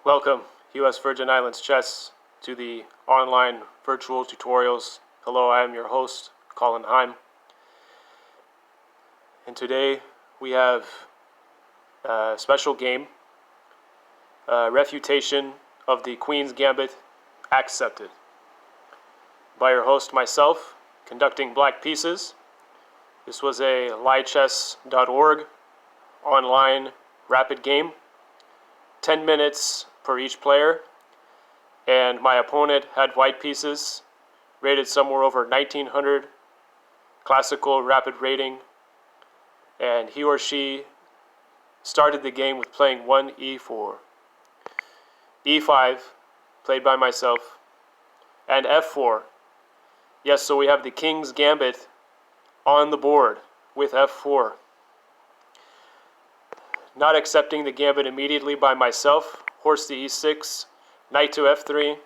Welcome, U.S. Virgin Islands Chess, to the online virtual tutorials. Hello, I am your host, Colin Heim. And today we have a special game, Refutation of the Queen's Gambit Accepted, by your host, myself, conducting black pieces. This was a lichess.org online rapid game, 10 minutes per each player, and my opponent had white pieces, rated somewhere over 1900, classical rapid rating, and he or she started the game with playing 1 e4, e5, played by myself, and f4. Yes, so we have the King's Gambit on the board with f4. Not accepting the gambit immediately by myself, horse to e6, knight to f3,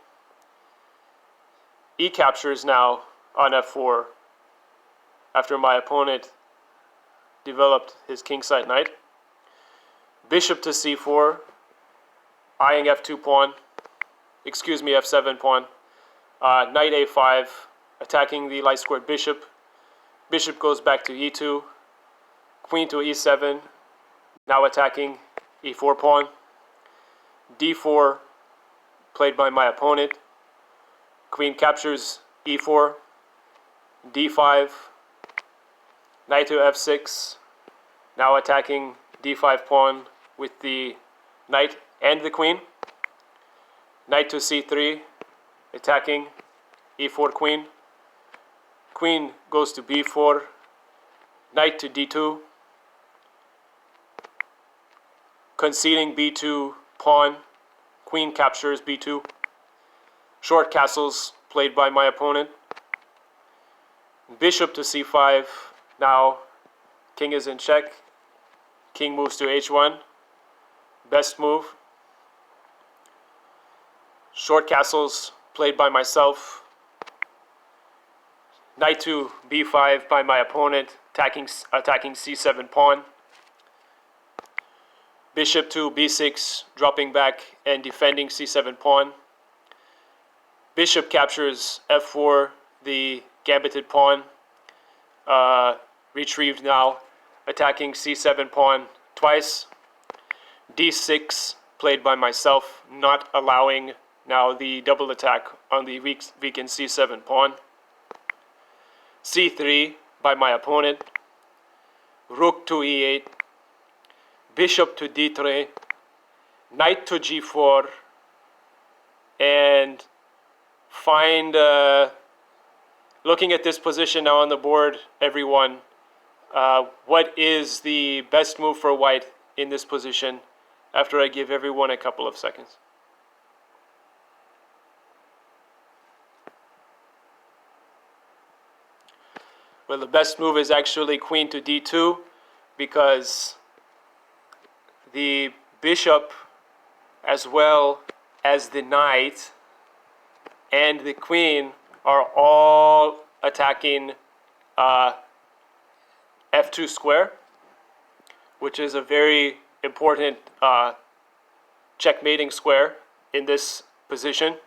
e captures now on f4 after my opponent developed his kingside knight, bishop to c4, eyeing f2 pawn, f7 pawn, knight a5, attacking the light squared bishop, bishop goes back to e2, queen to e7, now attacking e4 pawn, d4 played by my opponent, queen captures e4, d5, knight to f6, now attacking d5 pawn with the knight and the queen, knight to c3, attacking e4 queen, queen goes to b4, knight to d2, conceding b2 pawn, queen captures b2, short castles played by my opponent, bishop to c5, now king is in check, king moves to h1, best move, short castles played by myself, knight to b5 by my opponent, attacking c7 pawn, bishop to b6, dropping back and defending c7 pawn. Bishop captures f4, the gambited pawn, retrieved now, attacking c7 pawn twice. d6, played by myself, not allowing now the double attack on the weakened c7 pawn. c3 by my opponent. Rook to e8. Bishop to d3, knight to g4, and looking at this position now on the board, everyone, what is the best move for white in this position after I give everyone a couple of seconds. Well, the best move is actually queen to d2, because the bishop, as well as the knight and the queen, are all attacking f2 square, which is a very important checkmating square in this position.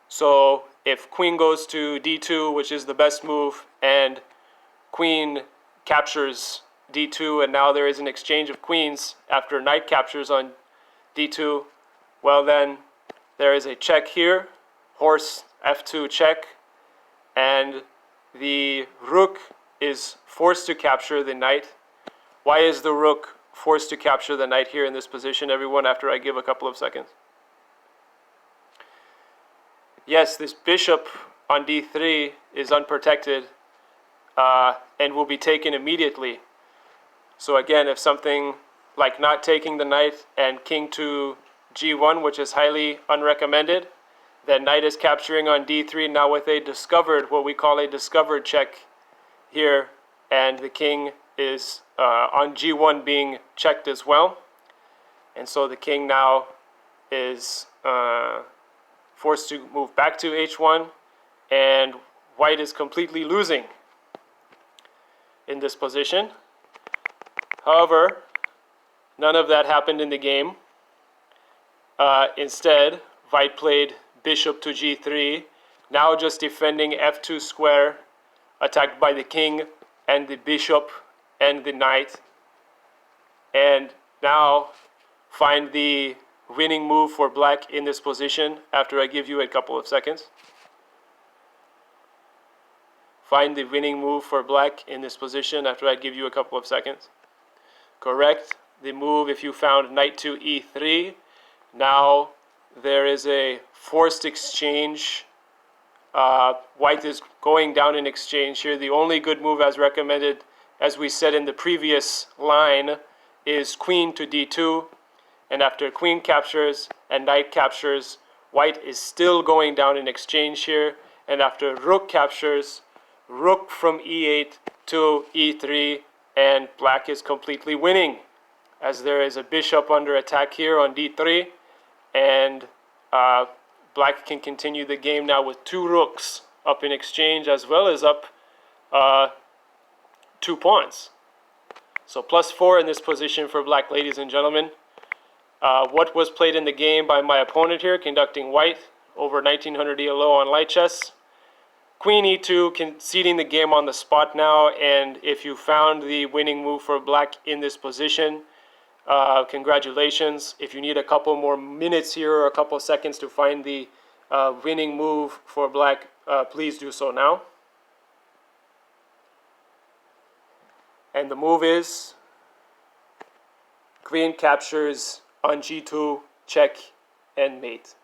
So if queen goes to d2, which is the best move, and queen captures d2, and now there is an exchange of queens after knight captures on d2, well then there is a check here, horse f2 check, and the rook is forced to capture the knight. Why is the rook forced to capture the knight here in this position, everyone, after I give a couple of seconds? Yes, this bishop on d3 is unprotected and will be taken immediately. So again, if something like not taking the knight and king to g1, which is highly unrecommended, then knight is capturing on d3 now with a discovered, what we call a discovered check here, and the king is on g1 being checked as well. And so the king now is forced to move back to h1, and white is completely losing in this position. However, none of that happened in the game. Instead, white played bishop to g3, now just defending f2 square, attacked by the king and the bishop and the knight. And now find the winning move for black in this position after I give you a couple of seconds. Find the winning move for black in this position after I give you a couple of seconds. Correct the move if you found knight to e3. Now there is a forced exchange. White is going down in exchange here. The only good move as recommended, as we said in the previous line, is queen to d2. And after queen captures and knight captures, white is still going down in exchange here. And after rook captures, rook from e8 to e3, and black is completely winning, as there is a bishop under attack here on d3, and black can continue the game now with two rooks up in exchange, as well as up 2 pawns. So +4 in this position for black, ladies and gentlemen. What was played in the game by my opponent here, conducting white over 1900 ELO on light chess. Queen e2, conceding the game on the spot now, and if you found the winning move for black in this position, congratulations. If you need a couple more minutes here or a couple seconds to find the winning move for black, please do so now. And the move is queen captures on g2, check, and mate.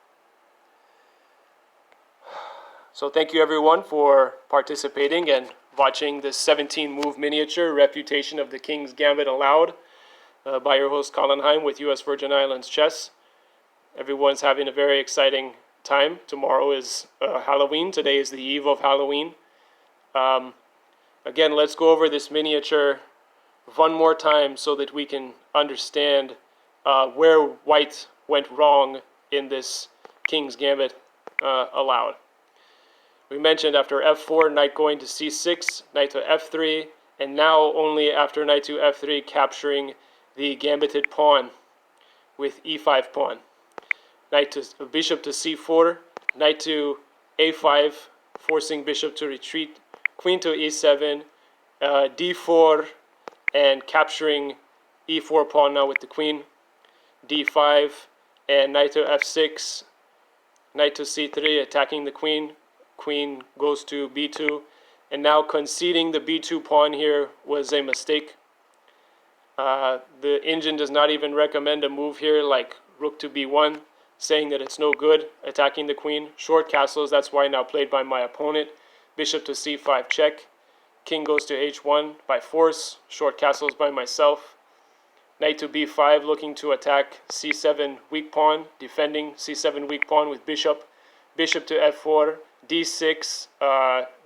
So thank you everyone for participating and watching this 17-move miniature Refutation of the King's Gambit Allowed by your host Colin Heim with US Virgin Islands Chess. Everyone's having a very exciting time. Tomorrow is Halloween. Today is the eve of Halloween. Again, let's go over this miniature one more time so that we can understand where white went wrong in this King's Gambit Allowed. We mentioned after f4, knight going to c6, knight to f3, and now only after knight to f3 capturing the gambited pawn with e5 pawn. Bishop to c4, knight to a5, forcing bishop to retreat, queen to e7, d4, and capturing e4 pawn now with the queen, d5, and knight to f6, knight to c3, attacking the queen. Queen goes to b2, and now conceding the b2 pawn here was a mistake. The engine does not even recommend a move here like rook to b1, saying that it's no good attacking the queen. Short castles, that's why now played by my opponent. Bishop to c5 check. King goes to h1 by force. Short castles by myself. Knight to b5 looking to attack c7 weak pawn, defending c7 weak pawn with bishop. Bishop to f4. d6,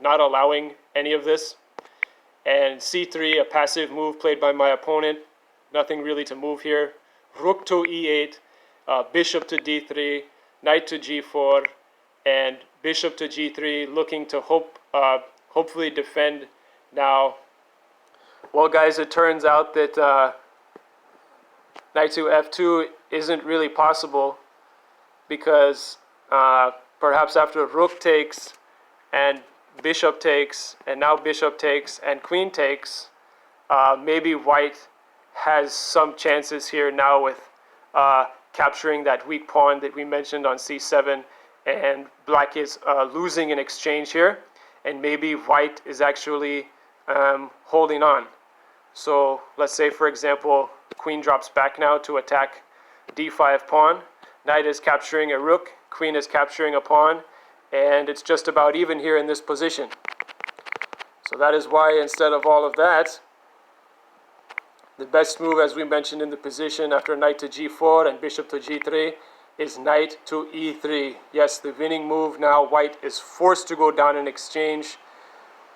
not allowing any of this, and c3, a passive move played by my opponent, nothing really to move here. Rook to e8, bishop to d3, knight to g4, and bishop to g3, looking to hopefully defend now. Well guys, it turns out that knight to f2 isn't really possible, because perhaps after rook takes and bishop takes and now bishop takes and queen takes, maybe white has some chances here now with capturing that weak pawn that we mentioned on c7, and black is losing in exchange here, and maybe white is actually holding on. So let's say, for example, queen drops back now to attack d5 pawn, knight is capturing a rook, queen is capturing a pawn, and it's just about even here in this position. So that is why, instead of all of that, the best move, as we mentioned in the position after knight to g4 and bishop to g3, is knight to e3. Yes, the winning move now. White is forced to go down in exchange.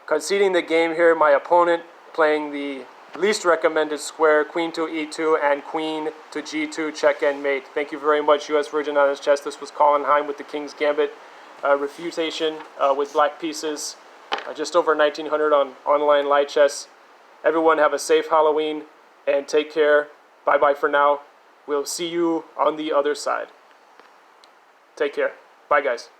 Conceding the game here, my opponent playing the least recommended square, queen to e2 and queen to g2, check and mate. Thank you very much, US Virgin Islands Chess. This was Colin Heim with the King's Gambit Refutation with black pieces. Just over 1900 on online light chess. Everyone have a safe Halloween and take care. Bye-bye for now. We'll see you on the other side. Take care. Bye, guys.